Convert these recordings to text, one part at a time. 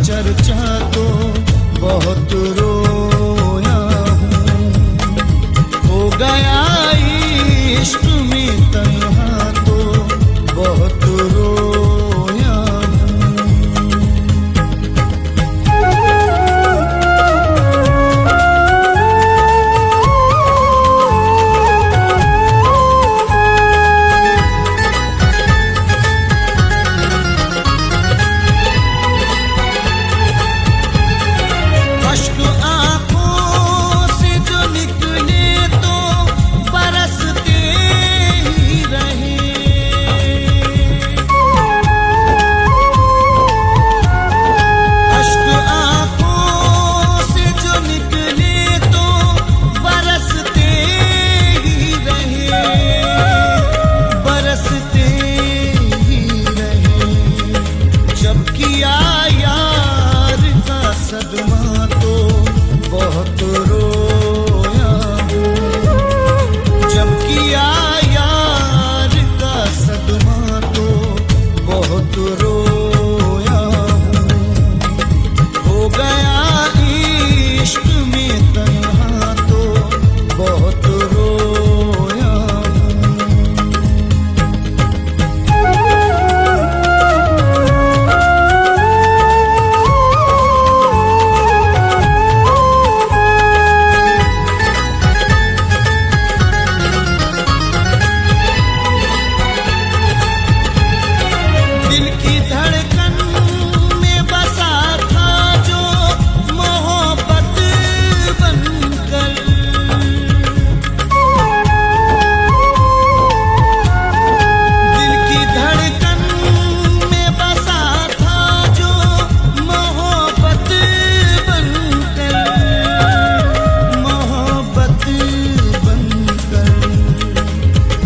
चर्चा तो बहुत रोया हूँ, हो गया इश्क में तन्हा तो बहुत रोया अश्क आंखों से जो निकले तो बरसते ही रहे। अश्क आंखों से जो निकले तो बरसते ही रहे, बरसते ही रहे। जब किया यार का सदमा तो बहुत रोया हूँ, जब किया यार का सदमा तो बहुत रोया हूँ, हो गया इश्क में तन्हा तो बहुत रोया हूँ। दिल की धड़कन में बसा था जो मोहब्बत बनकर, दिल की धड़कन में बसा था जो मोहब्बत बनकर, मोहब्बत बनकर।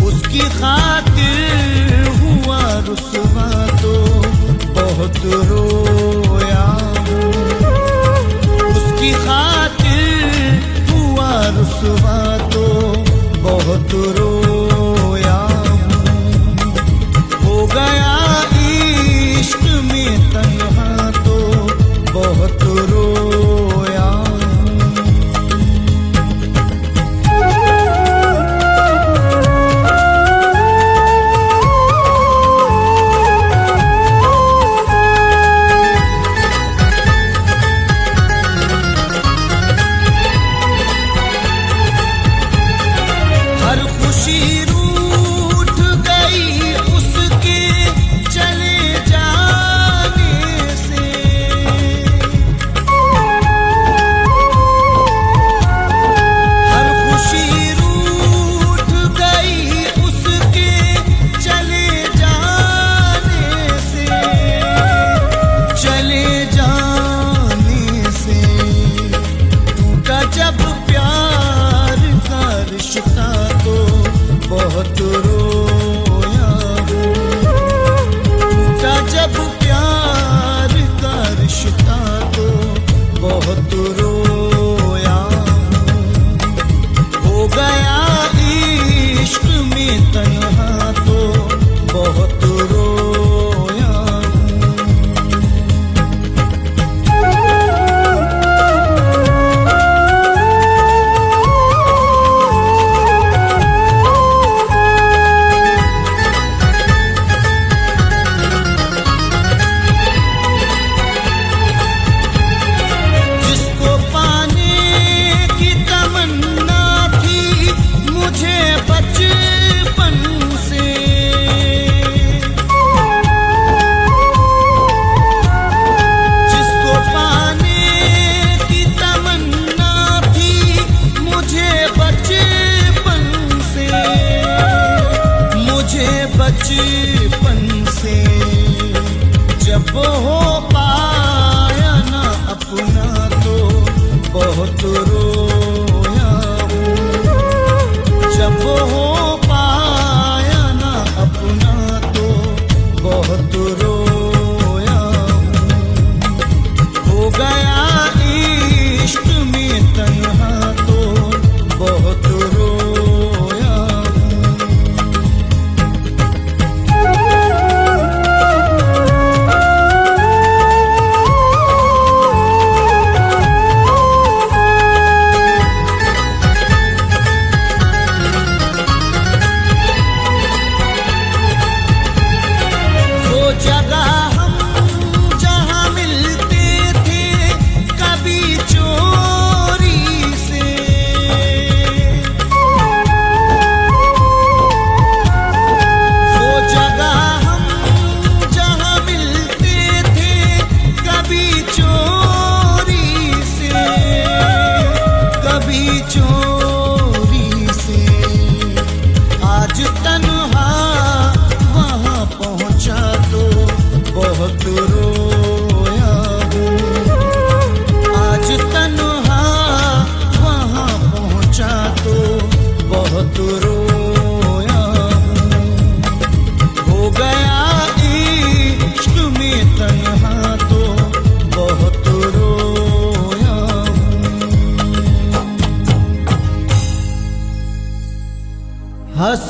उसकी खातिर हुआ रुसवा तो बहुत रोया हूँ, उसकी खातिर हुआ रुसवा तो बहुत रोया हूँ, हो गया इश्क में तन्हा तो बहुत रोया हूँ। हर खुशी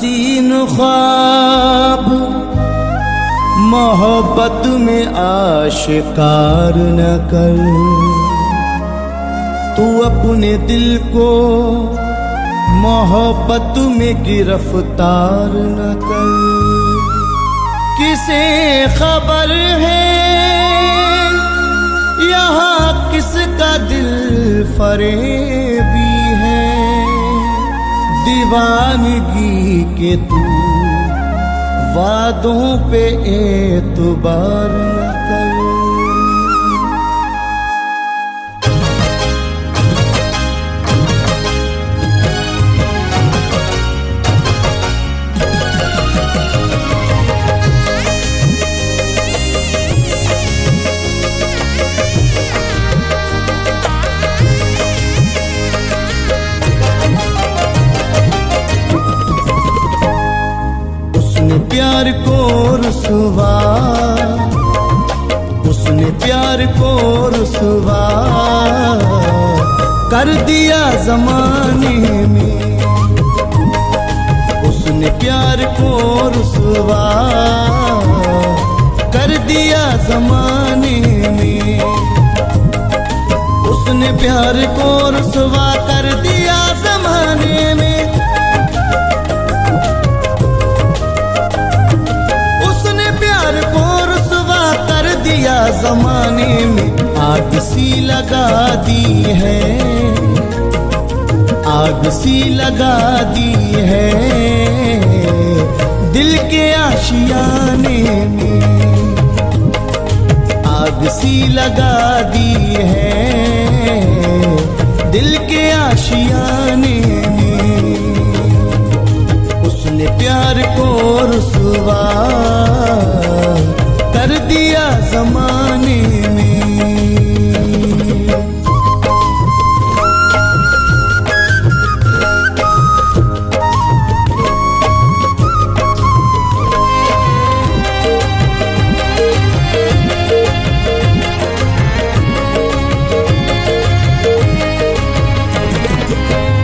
हसीन ख्वाब मोहब्बत में आशिकार न कर, तू अपने दिल को मोहब्बत में गिरफ्तार न कर। किसे खबर है यहाँ किसका दिल फरेबी है, दीवानगी के तू वादों पे एतबार न कर। प्यार को रुसवा, उसने प्यार को रुसवा कर दिया जमाने में, उसने प्यार को रुसवा कर दिया जमाने में, उसने प्यार को रुसवा कर दिया जमाने में। दिया जमाने में आग सी लगा दी है, आग सी लगा दी है दिल के आशियाने में, आग सी लगा दी है दिल के आशियाने में। उसने प्यार को रुसवा कर दिया जमाने में।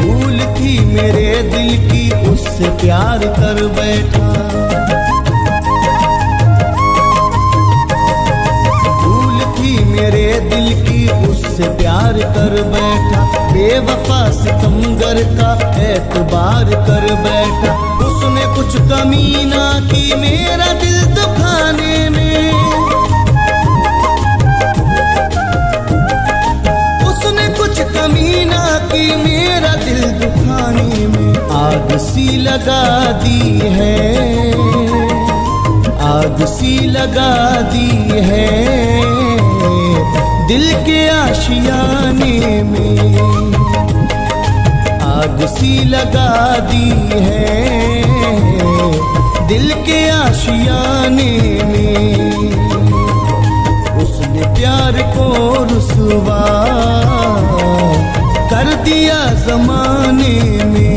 भूल थी मेरे दिल की उससे प्यार कर बैठा, मेरे दिल की उससे प्यार कर बैठा, बेवफा सितमगर का एतबार कर बैठा। उसने कुछ कमी ना की मेरा दिल दुखाने में, उसने कुछ कमी ना की मेरा दिल दुखाने में। आग सी लगा दी है, आग सी लगा दी है दिल के आशियाने में, आग सी लगा दी है दिल के आशियाने में। उसने प्यार को रुसवा कर दिया जमाने में।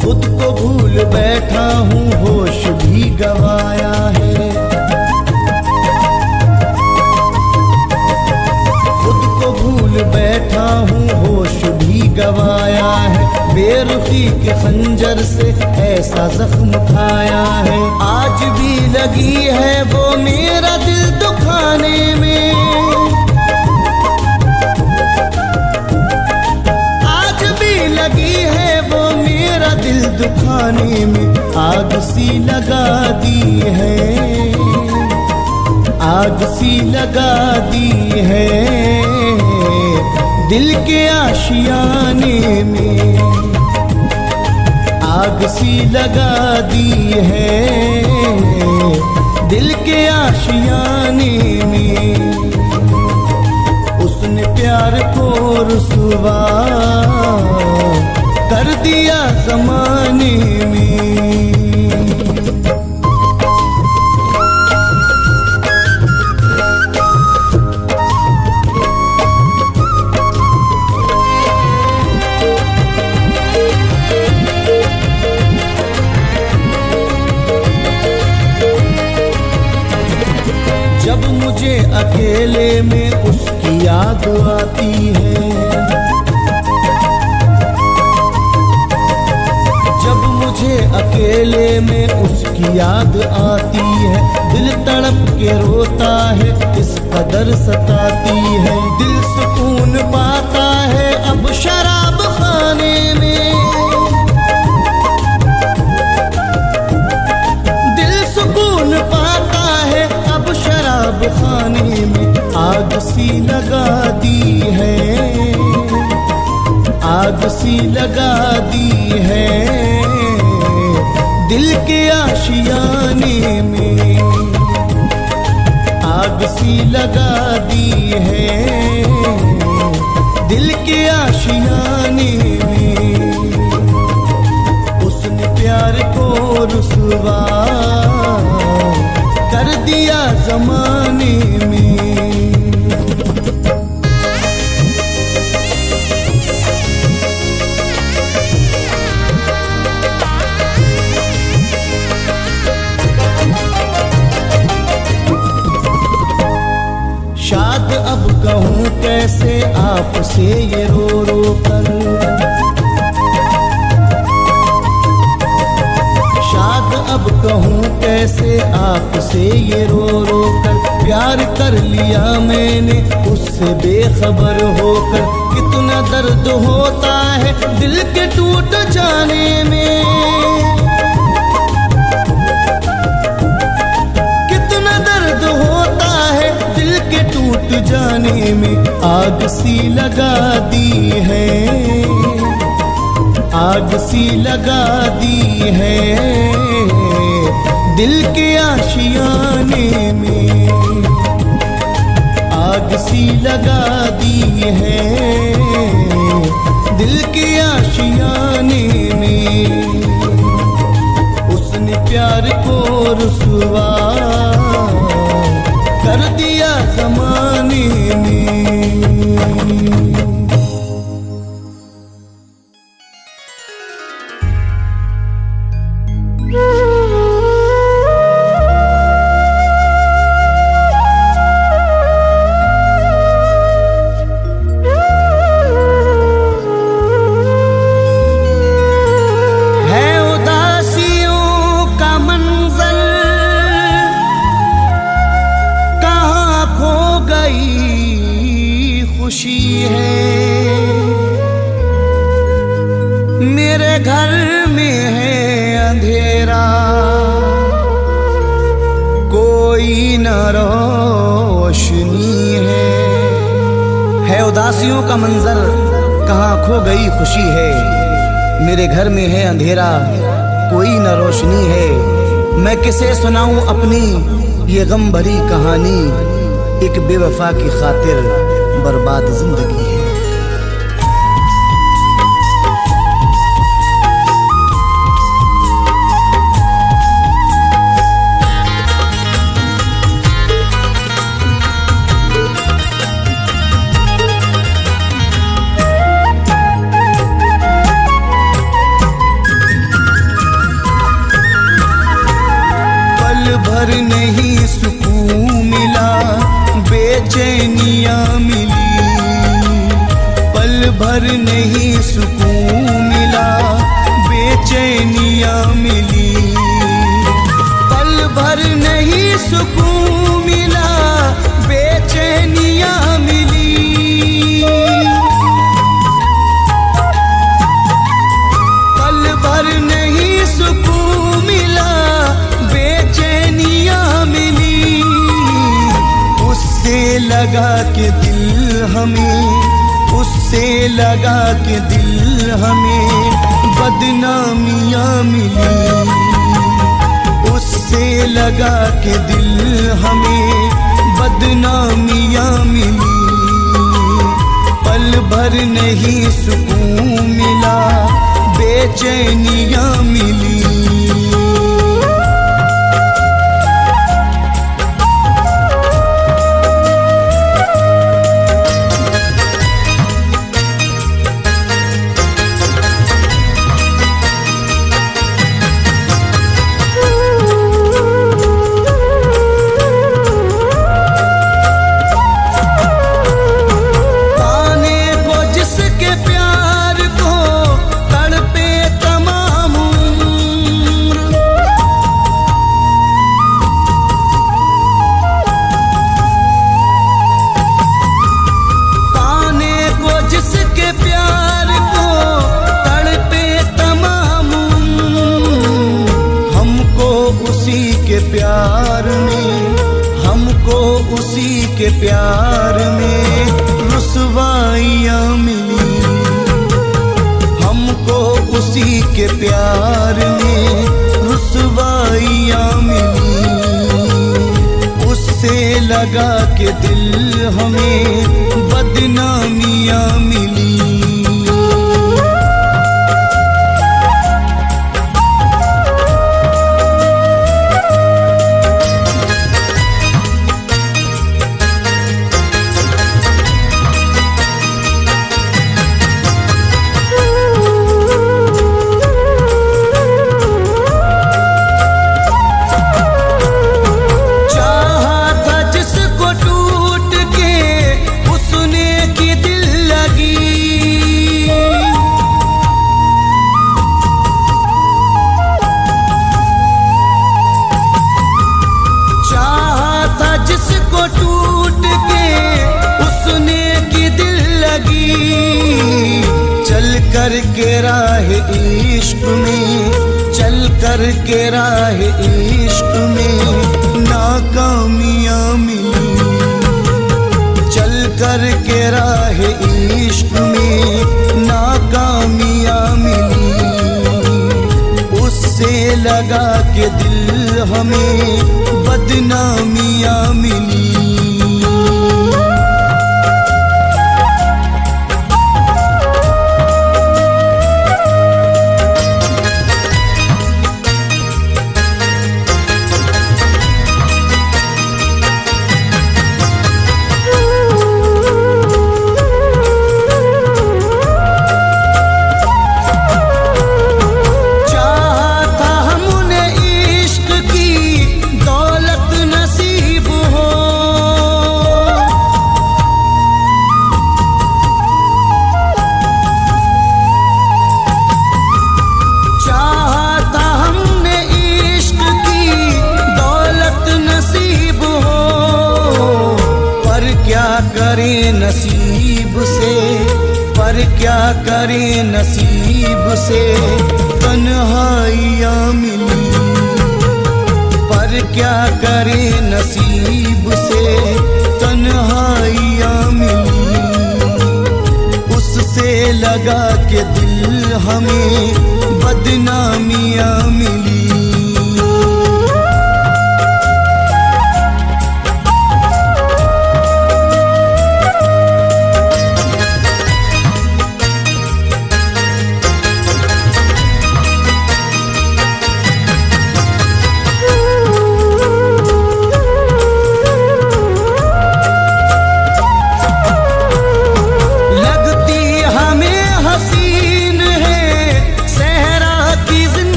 खुद को भूल बैठा हूँ होश भी गवाया है, खुद को भूल बैठा हूँ होश भी गवाया है। बेरुखी के खंजर से ऐसा जख्म खाया है, आज भी लगी है वो मेरा दिल दुखाने में, आज भी लगी है वो मेरा दिल दुखाने में। आग सी लगा दी है, आग सी लगा दी है दिल के आशियाने में, आग सी लगा दी है दिल के आशियाने में। उसने प्यार को रुसवा कर दिया जमाने में। याद आती है। जब मुझे अकेले में उसकी याद आती है, दिल तड़प के रोता है, इस कदर सताती है। दिल सुकून पाता है अब शराब खाने में, दिल सुकून पाता है अब शराब खाने में। आग सी लगा दी है, आग सी लगा दी है दिल के आशियाने में, आग सी लगा दी है दिल के आशियाने में। उसने प्यार को रुसवा कर दिया जमाने में। शाद अब कहूँ कैसे आपसे ये रो रो कर, शाद अब कहूँ कैसे आपसे ये रो रो कर। प्यार कर लिया मैंने उससे बेखबर होकर, कितना दर्द होता है दिल के टूट जाने में, कितना दर्द होता है दिल के टूट जाने में। आग सी लगा दी है, आग सी लगा दी है दिल के आशियाने में, आग सी लगा दी है दिल के आशियाने में। उसने प्यार को रुसवा कर दिया जमाने में। खुशी है मेरे घर में है अंधेरा, कोई न रोशनी है उदासियों का मंजर, कहाँ खो गई खुशी है। मेरे घर में है अंधेरा, कोई न रोशनी है। मैं किसे सुनाऊं अपनी ये गम भरी कहानी, एक बेवफा की खातिर बर्बाद जिंदगी है। पल भर नहीं सुकून मिला, बेचैनियाँ मिली, पल भर नहीं सुकून मिला, बेचैनियाँ मिली, पल भर नहीं सुकून मिला, बेचैनियाँ मिली, पल भर नहीं सुकून मिला, बेचैनियाँ मिली। उससे लगा के दिल हमें, उससे लगा के दिल हमें बदनामियाँ मिली, उससे लगा के दिल हमें बदनामियाँ मिली। पल भर नहीं सुकून मिला, बेचैनियाँ मिली। के प्यार में रुसवाइयाँ मिली, हमको उसी के प्यार में रुसवाइयाँ मिली। उससे लगा के दिल हमें बदनामियाँ मिली। कर के राह इश्क में, चल कर के राह इश्क में नाकामियाँ मिली। चल कर के राह इश्क में नाकामियाँ मिली। उससे लगा के दिल हमें बदनामियाँ मिली। करें नसीब से, पर क्या करें नसीब से तन्हाइयाँ मिली। पर क्या करें नसीब से तन्हाइयाँ मिली। उससे लगा के दिल हमें बदनामियाँ मिली।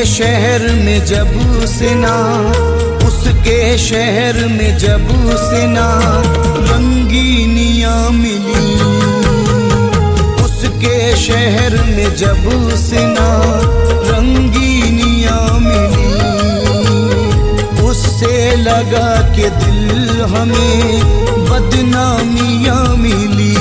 शहर में जब से ना, उसके शहर में जब से ना रंगीनियाँ मिली। उसके शहर में जब से ना रंगीनियाँ मिली। उससे लगा के दिल हमें बदनामियाँ मिली।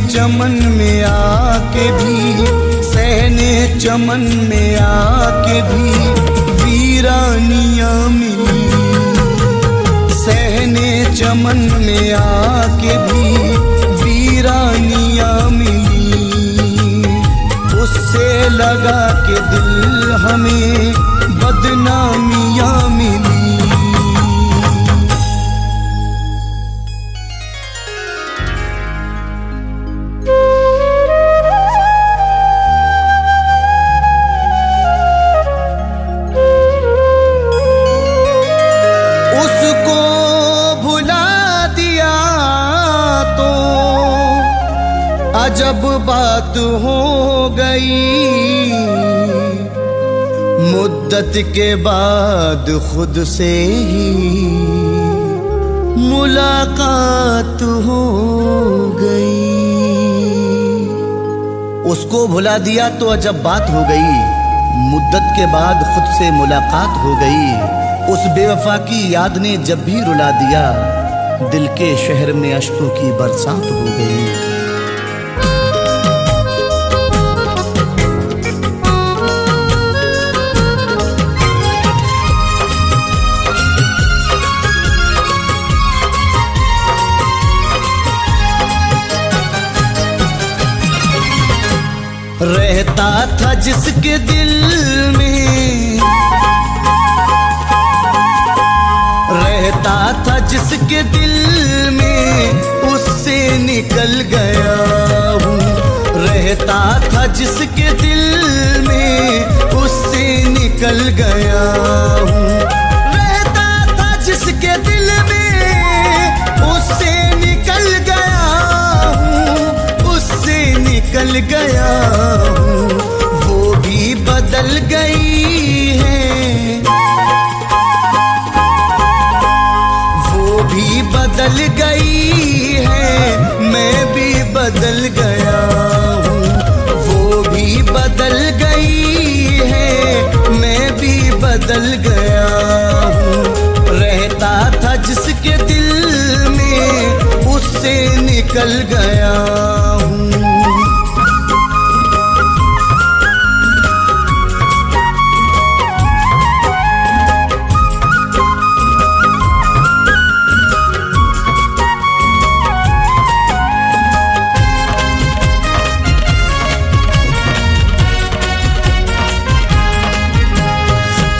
चमन में आके भी, सहने चमन में आके भी वीरानियाँ मिली। सहने चमन में आके भी वीरानियाँ मिली। उससे लगा के दिल हमें बदनामियाँ मिली। अजब बात हो गई, मुद्दत के बाद खुद से ही मुलाकात हो गई। उसको भुला दिया तो अजब बात हो गई, मुद्दत के बाद खुद से मुलाकात हो गई। उस बेवफा की याद ने जब भी रुला दिया, दिल के शहर में अश्कों की बरसात हो गई। रहता था जिसके दिल में, रहता था जिसके दिल में, उससे निकल गया हूँ। रहता था जिसके दिल में, उससे निकल गया हूँ। रहता था जिसके दिल में, उससे निकल गया हूँ, उससे निकल गया हूँ। वो भी बदल गई है, वो भी बदल गई है, मैं भी बदल गया हूँ। वो भी बदल गई है, मैं भी बदल गया हूँ। रहता था जिसके दिल में, उससे निकल गया हूँ।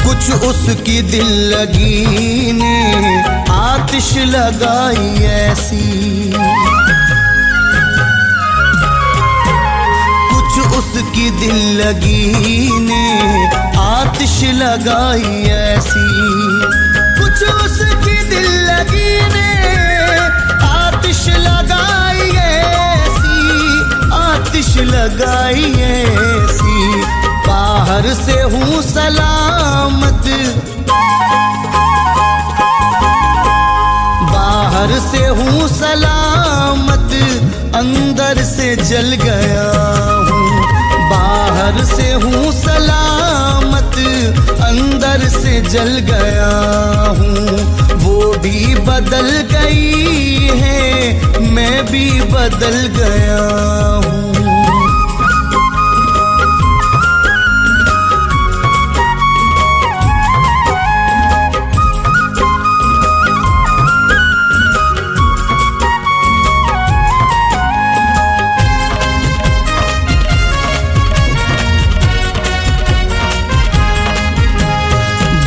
कुछ उसकी दिल लगी ने आतिश लगाई ऐसी, कुछ उसकी दिल लगी ने आतिश लगाई ऐसी, कुछ उसकी दिल लगी ने आतिश लगाई ऐसी, आतिश लगाई ऐसी। बाहर से हूँ सलामत, बाहर से हूँ सलामत, अंदर से जल गया हूँ। बाहर से हूँ सलामत, अंदर से जल गया हूँ। वो भी बदल गई है, मैं भी बदल गया हूँ।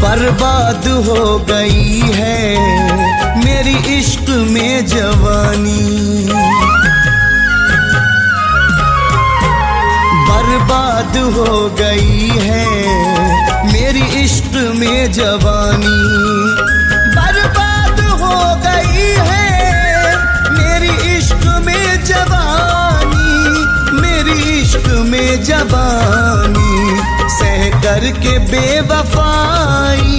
बर्बाद हो गई है मेरी इश्क में जवानी, बर्बाद हो गई है मेरी इश्क में जवानी, बर्बाद हो गई है मेरी इश्क में जवानी, मेरी इश्क में जवानी। सह कर के बेवफाई,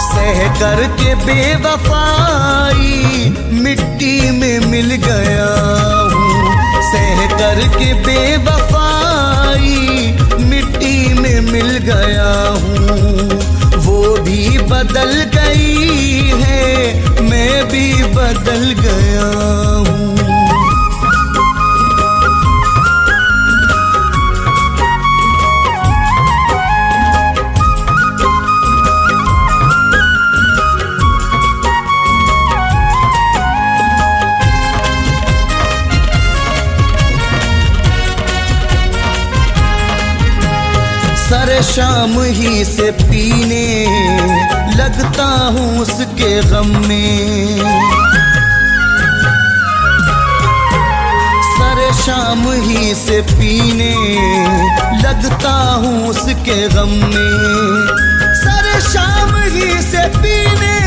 सह कर के बेवफाई, मिट्टी में मिल गया हूँ। सह कर के बेवफाई, मिट्टी में मिल गया हूँ। वो भी बदल गई है, मैं भी बदल गया हूँ। सर शाम ही से पीने लगता हूँ उसके गम में, सर शाम ही से पीने लगता हूँ उसके गम में, सर शाम ही से पीने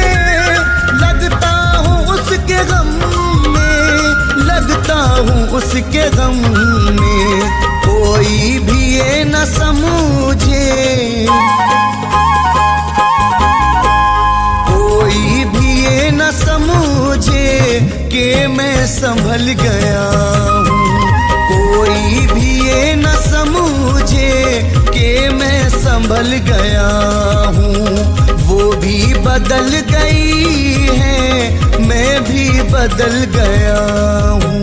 लगता हूँ उसके गम में। के गम में कोई भी ये न समझे, कोई भी ये न समझे कि मैं संभल गया हूँ, कोई भी ये न समझे कि मैं संभल गया हूँ। वो भी बदल गई है, मैं भी बदल गया हूँ।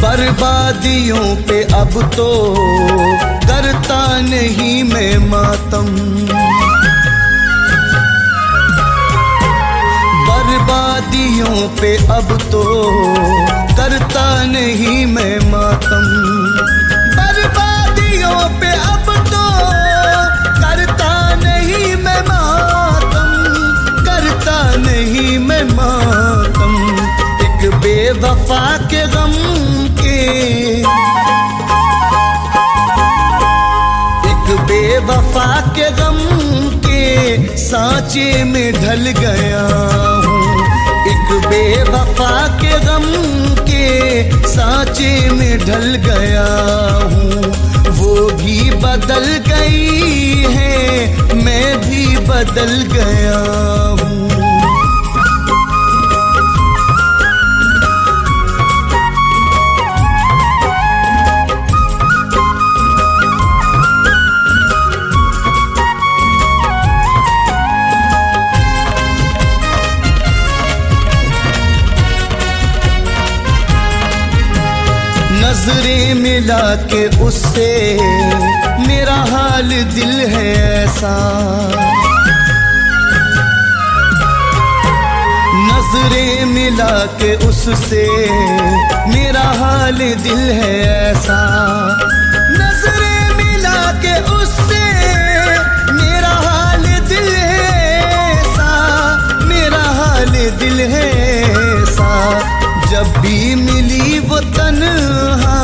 बर्बादियों पे अब तो करता नहीं मैं मातम, बर्बादियों पे अब तो करता नहीं मैं मातम, बर्बादियों पे अब तो करता नहीं मैं मातम, करता नहीं मैं मातम। एक बेवफा के गम के, एक बेवफा के गम के सांचे में ढल गया हूँ, एक बेवफा के गम के सांचे में ढल गया हूँ। वो भी बदल गई है, मैं भी बदल गया हूँ। नजरें मिला के उससे मेरा हाल दिल है ऐसा, नजरें मिला के उससे मेरा हाल दिल है ऐसा, नजरें मिला के उससे मेरा हाल दिल है ऐसा, मेरा हाल दिल है ऐसा। जब भी मिली वो तन्हा,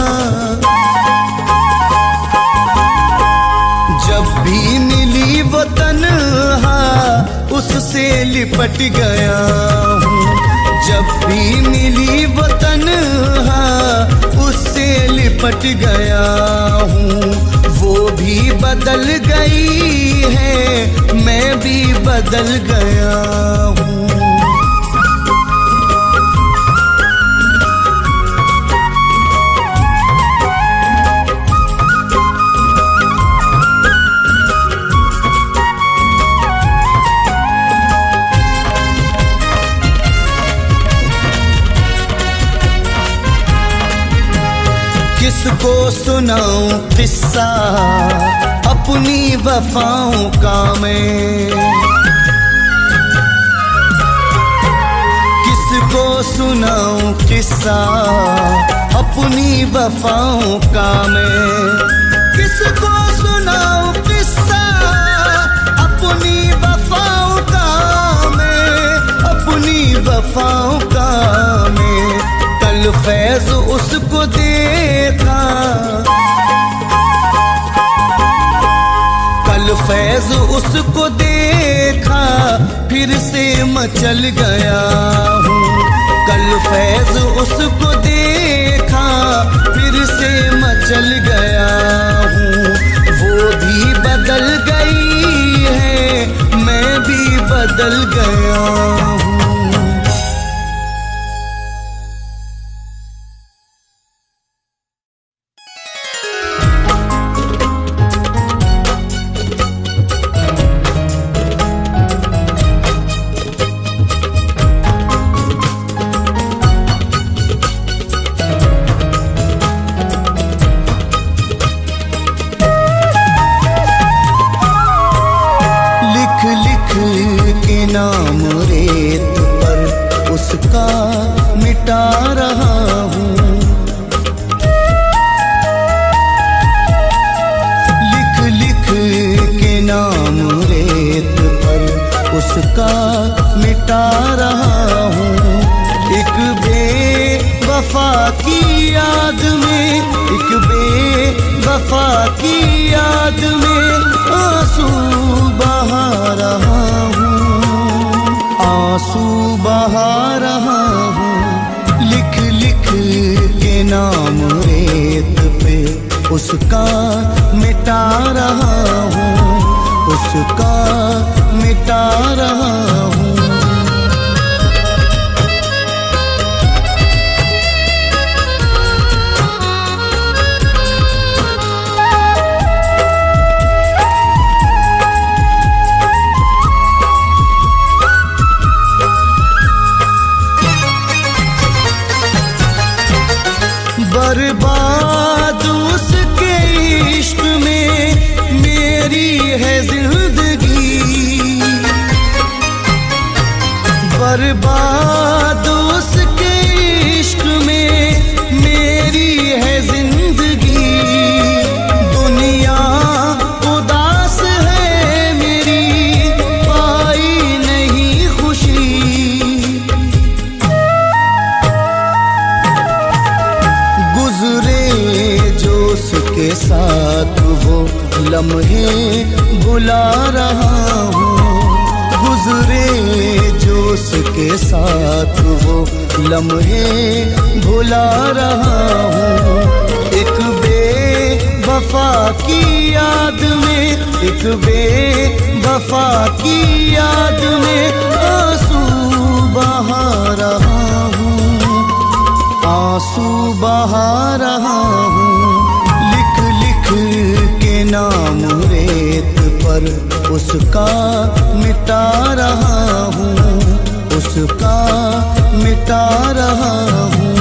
जब भी मिली वो तन्हा उससे लिपट गया हूँ, जब भी मिली वो तन्हा उससे लिपट गया हूँ। वो भी बदल गई है, मैं भी बदल गया हूँ। किसको सुनाऊं किस्सा अपनी वफाओं का मैं, किसको सुनाऊं किस्सा अपनी वफाओं का मैं, किसको सुनाऊं किस्सा अपनी वफाओं का मैं, अपनी वफाओं का मैं। कल फैज उसको देखा, कल फैज उसको देखा फिर से मचल गया हूँ, कल फैज उसको देखा फिर से मचल गया हूँ। वो भी बदल गई है, मैं भी बदल गया हूँ। नाम रेत पर उसका मिटा रहा हूँ, लिख लिख के नाम रेत पर उसका मिटा रहा हूँ। एक बेवफा की याद में, एक बेवफा की याद में आंसू बहा रहा हूँ, आंसू बहा रहा हूँ। लिख लिख के नाम रेत पे उसका मिटा रहा हूँ, उसका मिटा रहा हूँ। बर्बाद उसके इश्क में मेरी है जिंदगी, बर्बाद उसके इश्क में मेरी है जिंदगी। दुनिया उदास है मेरी, पाई नहीं खुशी। गुजरे जो उसके साथ वो लम्हे भुला रहा हूँ, गुजरे जो उसके साथ वो लम्हे भुला रहा हूँ। एक बेवफा की याद में, एक बेवफा की याद में आंसू बहा रहा हूँ, आंसू बहा रहा हूँ। लिख लिख के नाम रेत पर उसका मिटा रहा हूँ, उसका मिटा रहा हूँ।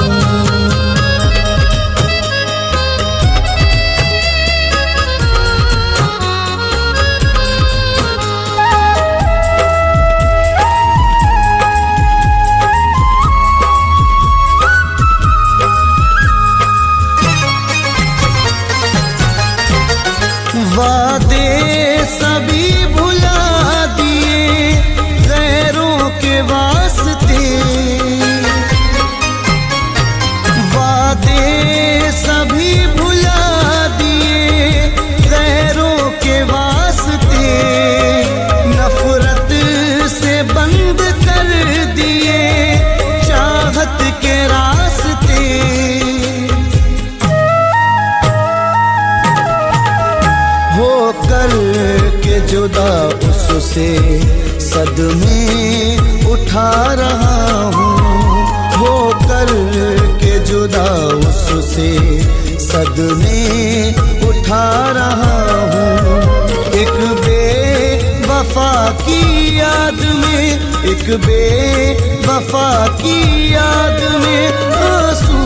वादे सभी भुला दिए गैरों के वास्ते, वादे सभी भुला दिए गैरों के वास्ते। नफरत से बंद कर दिए चाहत के रास्ते। होकर के जुदा उससे सदमे उठा रहा हूँ, होकर के जुदा उससे सदमे उठा रहा हूँ। एक बेवफा की याद में, एक बेवफा की याद में आंसू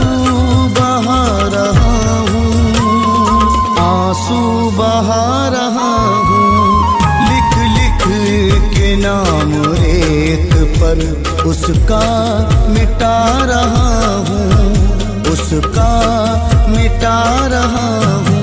बहा रहा हूँ, आंसू बहा रहा हूँ। लिख लिख के नाम रेत पर उसका मिटा रहा हूँ, उसका मिटा रहा हूँ।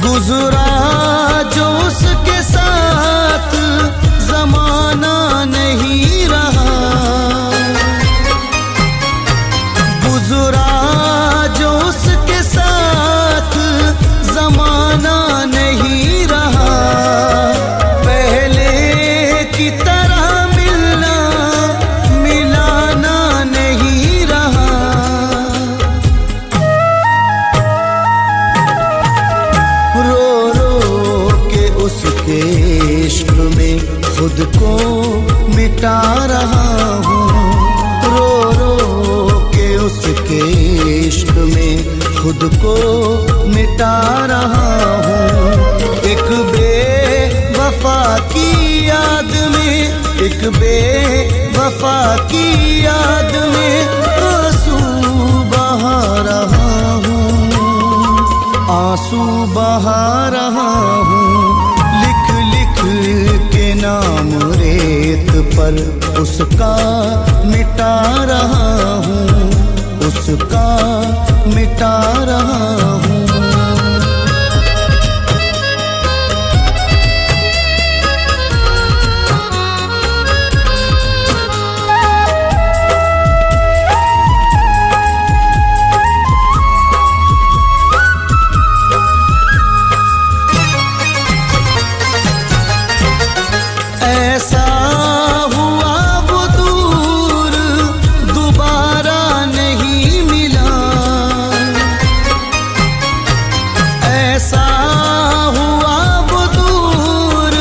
गुजरा जो उसके साथ जमाना नहीं रहा, गुजरा जो उसके साथ जमाना नहीं रहा। पहले की तरह मिलना मिलाना नहीं रहा। रो रो के उसके इश्क में खुद को मिटा रहा हूँ, रो रो के उसके इश्क में खुद को मिटा रहा हूँ। एक बेवफा की याद में, एक बेवफा की याद में आंसू बहा रहा हूँ, आंसू बहा रहा हूँ। नाम रेत पर उसका मिटा रहा हूँ, उसका मिटा रहा हूँ। ऐसा हुआ वो दूर दोबारा नहीं मिला, ऐसा हुआ वो दूर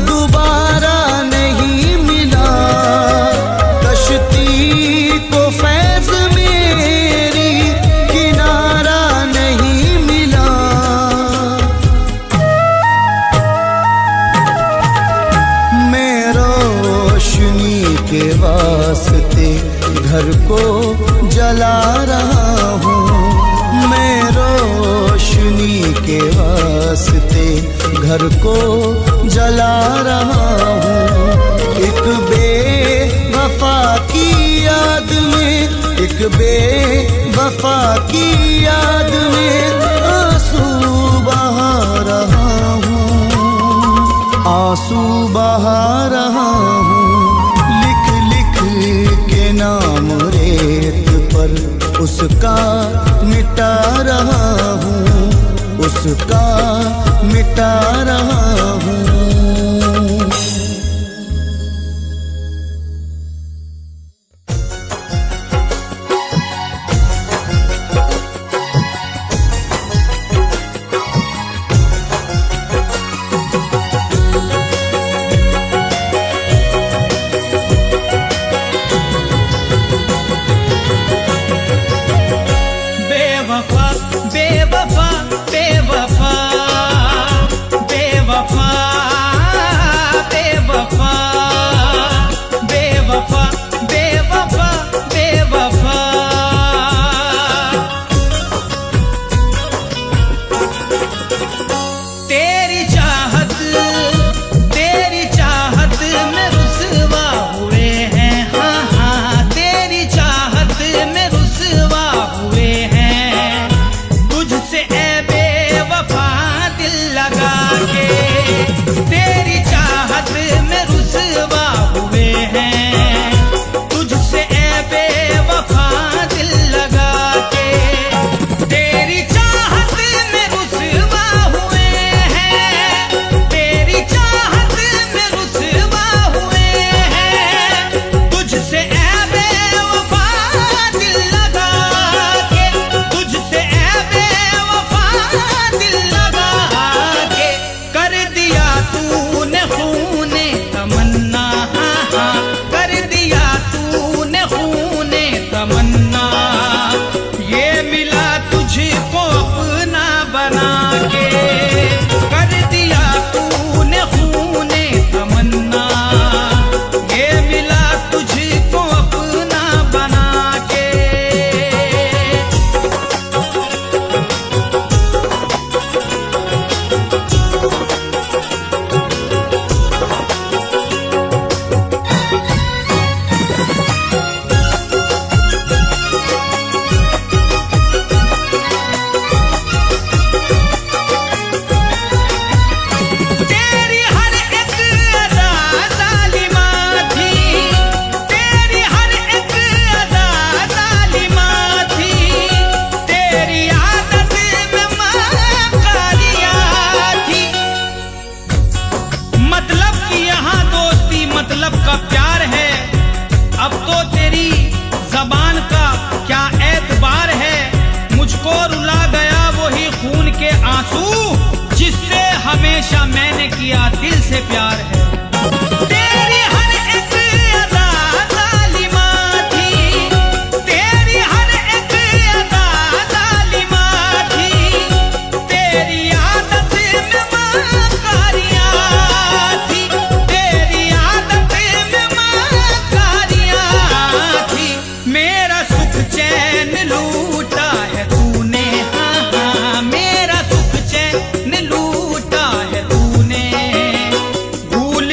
दोबारा नहीं मिला। कश्ती को फैज़ मेरी किनारा नहीं मिला। मैं रोशनी के वास्ते घर को जला रहा हूँ, मैं रोशनी के वास्ते घर को जला रहा हूँ। एक बेवफा की याद में, एक बेवफा की याद में आंसू बहा रहा हूँ, आंसू बहा रहा हूँ। लिख लिख के नाम रेत पर उसका मिटा रहा हूँ, उसका मिटा रहा हूँ। हमेशा मैंने किया दिल से प्यार है। तेरी हर एक अदा जालिमा थी, तेरी हर एक अदा जालिमा थी, तेरी आदत में मकारियाँ थी, तेरी आदत में मकारियाँ थी। मेरा सुख चैन लूटा है तूने, हाँ हाँ मेरा सुख चैन लूटा है तूने। भूल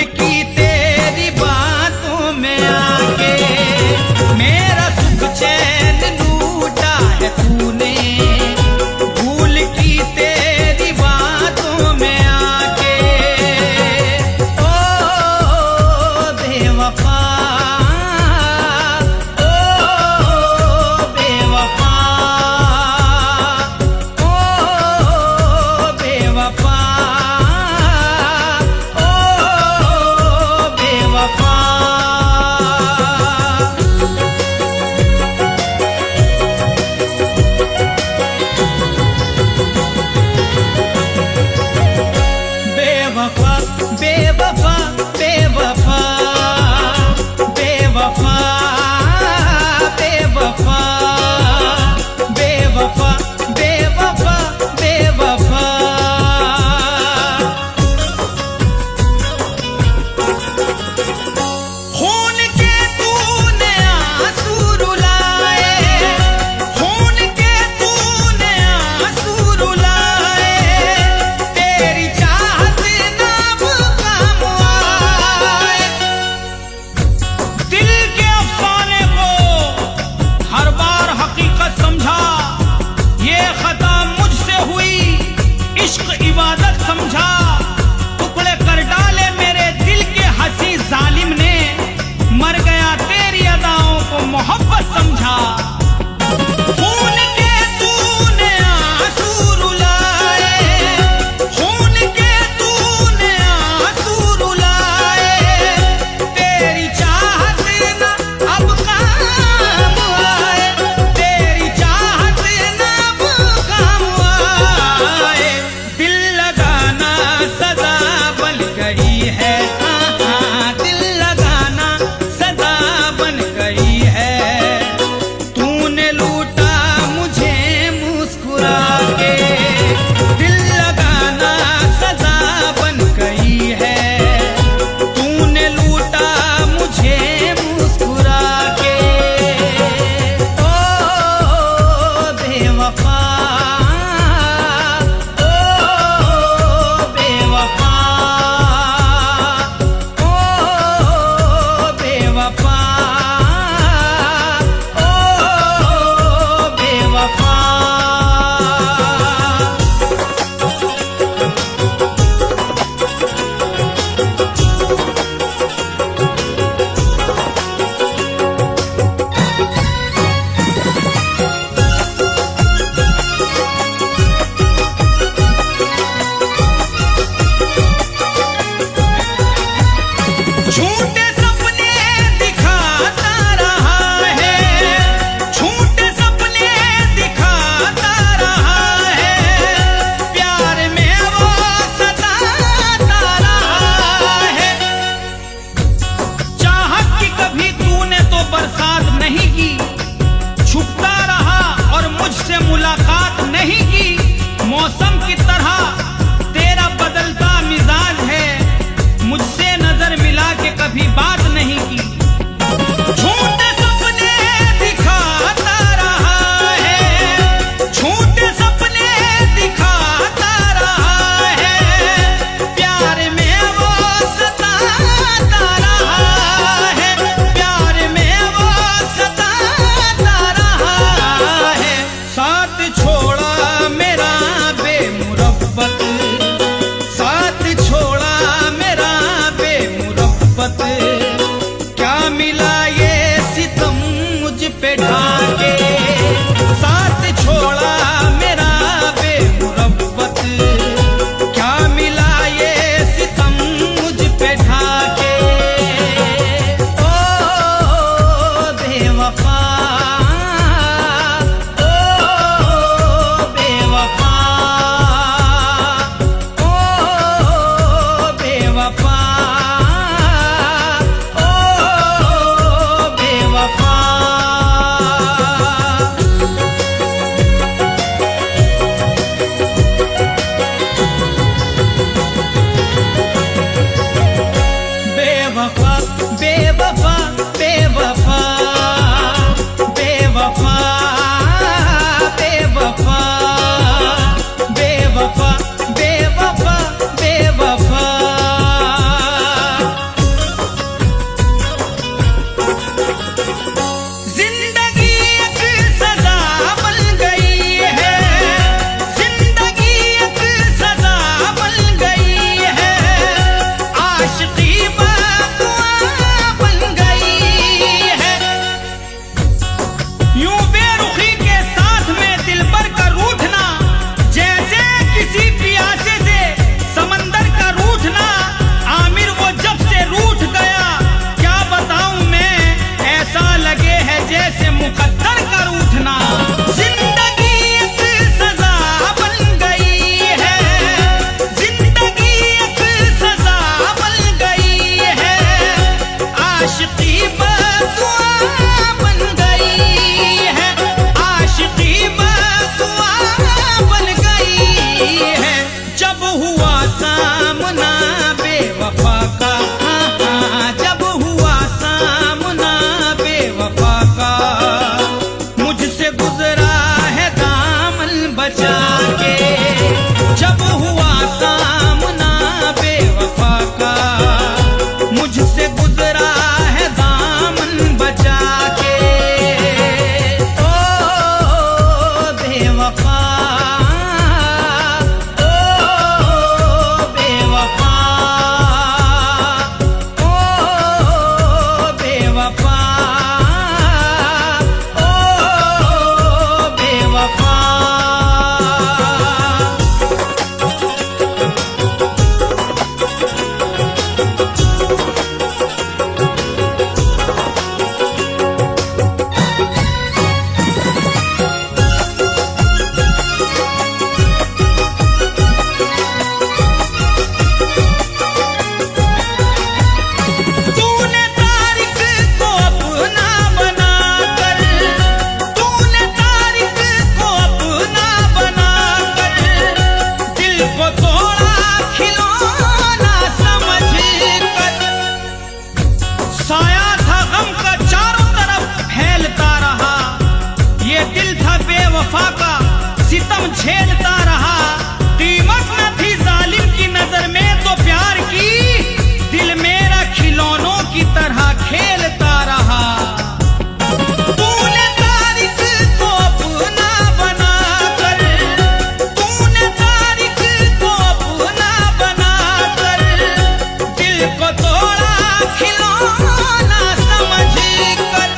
बेवफा का सितम झेलता रहा। दीमक न थी जालिम की नजर में तो प्यार की, दिल मेरा खिलौनों की तरह खेलता रहा। तूने तारीख को अपना बनाकर, तूने तारीख को अपना बनाकर दिल को तोड़ा खिलौना समझकर,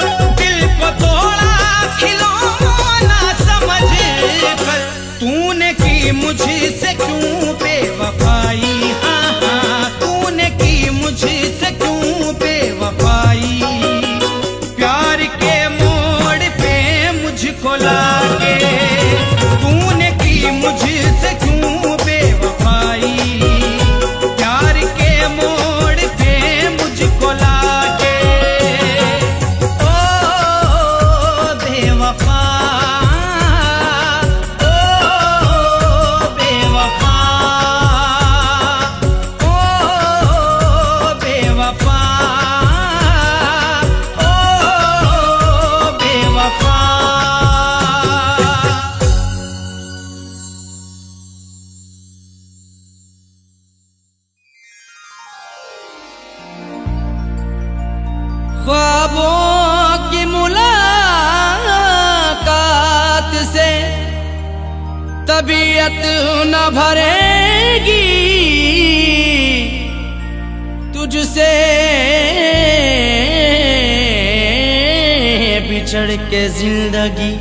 दिल को तोड़ा खिलौना समझकर। तूने की मुझसे क्यों बेवफाई, हाँ हाँ तूने की मुझसे क्यों बेवफाई। प्यार के मोड़ पे मुझको लाके तूने की मुझसे क्यों बेवफाई। प्यार के मोड़ पे मुझको लाके ओ बेवफा, ओ बेवफा, ओ बेवफा, ओ बेवफा। ख्वाबों की मुलाकात से तबीयत न भरेगी, तुझसे बिछड़ के जिंदगी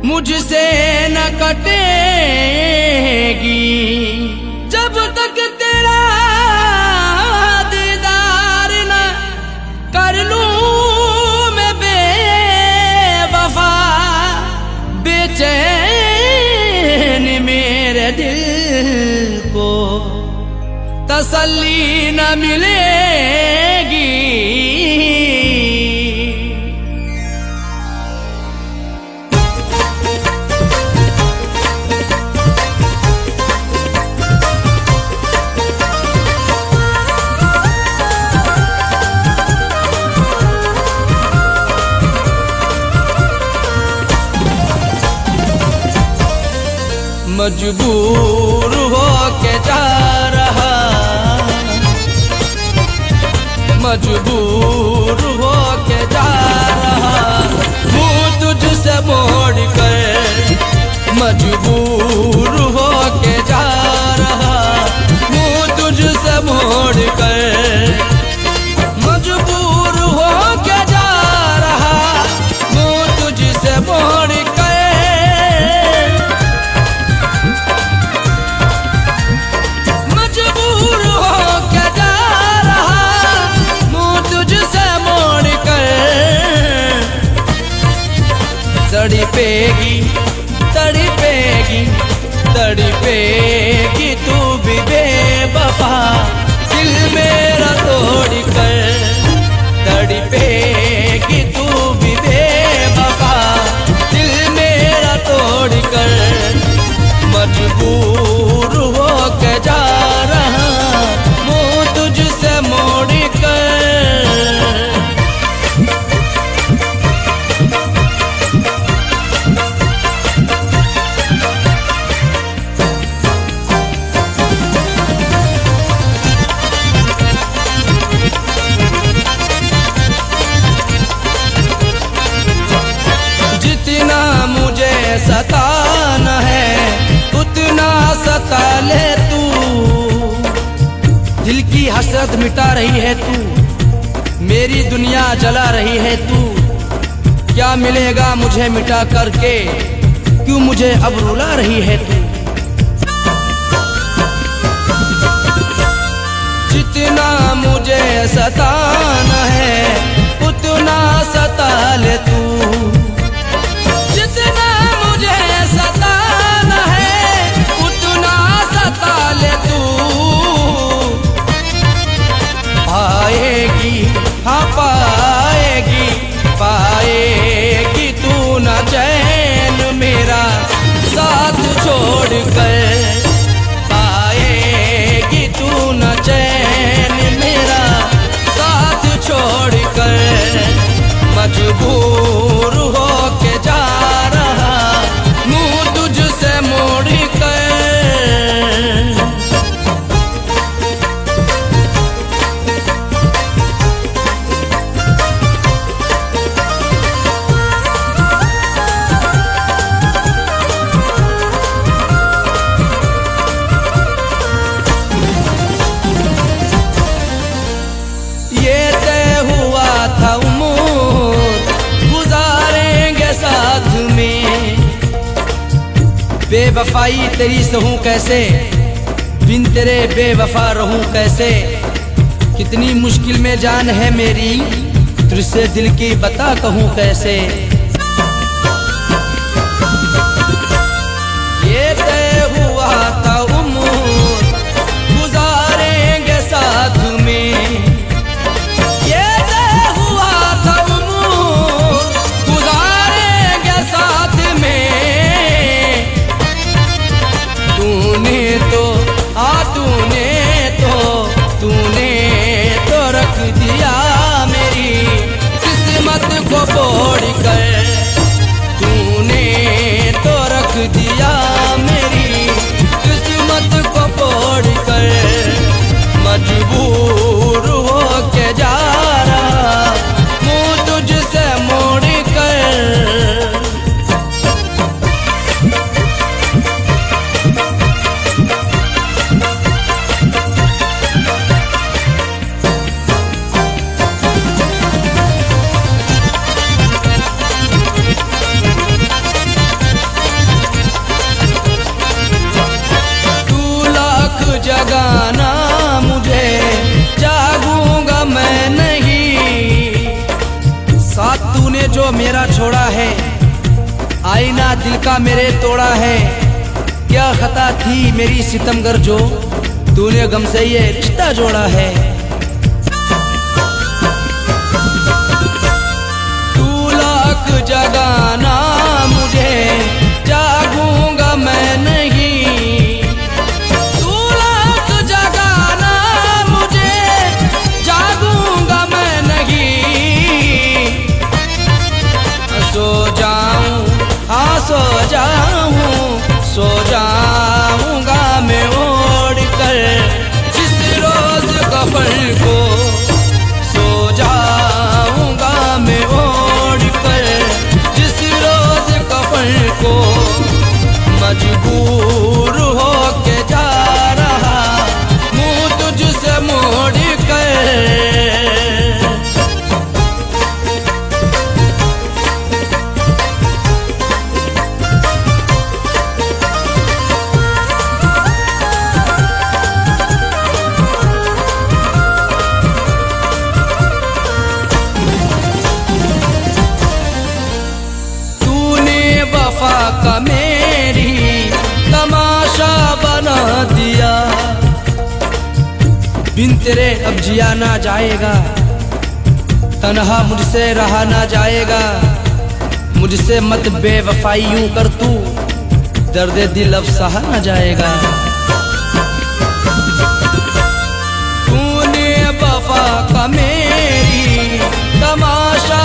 मुझसे न कटेगी। जब तक तेरा दीदार न कर लूं मैं बेवफा, बेचैन मेरे दिल को तसल्ली न मिलेगी। मजबूर हो के जा रहा, मजबूर हो के जा रहा, मुँह तुझसे मोड़ कर। मजबूर हो के जा रहा, मुँह तुझसे मोड़ कर। मजबूर हो के जा रहा, मुँह तुझसे मोड़ कर। तड़पेगी तड़पेगी तड़पेगी तू भी बेवफा, दिल मेरा तोड़ कर। तड़पेगी तू भी बेवफा, दिल मेरा तोड़ कर। मजबूर हो के जा रहा, मुँह तुझसे मोड़ कर। सताना है उतना सता ले तू, दिल की हसरत मिटा रही है तू, मेरी दुनिया जला रही है तू। क्या मिलेगा मुझे मिटा करके, क्यों मुझे अब रुला रही है तू। जितना मुझे सताना है उतना सता ले तू, जितना मुझे सताना है उतना सता ले तू। पाएगी हाँ पाएगी, पाएगी तू न चैन मेरा साथ छोड़ कर। पाएगी तू न चैन मेरा साथ छोड़ कर। मजबूर बेवफाई तेरी सहूं कैसे, बिन तेरे बेवफा रहूं कैसे। कितनी मुश्किल में जान है मेरी, तुझसे दिल की बता कहूं कैसे। ये तय हुआ था उम्र गुजारेंगे साथ में, ये तय हुआ था उम्र गुजारेंगे साथ में। तूने तो रख दिया मेरी किस्मत को तोड़ कर, तूने तो रख दिया मेरी किस्मत को तोड़ कर। मजबूर हो के जा रहा मुँह तुझसे मोड़ कर। जगाना मुझे जागूंगा मैं नहीं। साथ तूने जो मेरा छोड़ा है, आईना दिल का मेरे तोड़ा है। क्या खता थी मेरी सितमगर जो तूने गम से ये रिश्ता जोड़ा है। तू लाख जगाना मुझे जागूंगा मैं नहीं। सो जाऊंगा मैं ओढ़ कर जिस रोज कफन को। सो जाऊंगा मैं ओढ़ कर जिस रोज कफन को। मजबूर हो के जा रहा मुँह तुझसे मोड़ कर। का मेरी तमाशा बना दिया। बिन तेरे अब जिया ना जाएगा, तन्हा मुझसे रहा ना जाएगा। मुझसे मत बेवफाई यूं कर तू, दर्द दिल अब सहा ना जाएगा। तूने वफा का मेरी तमाशा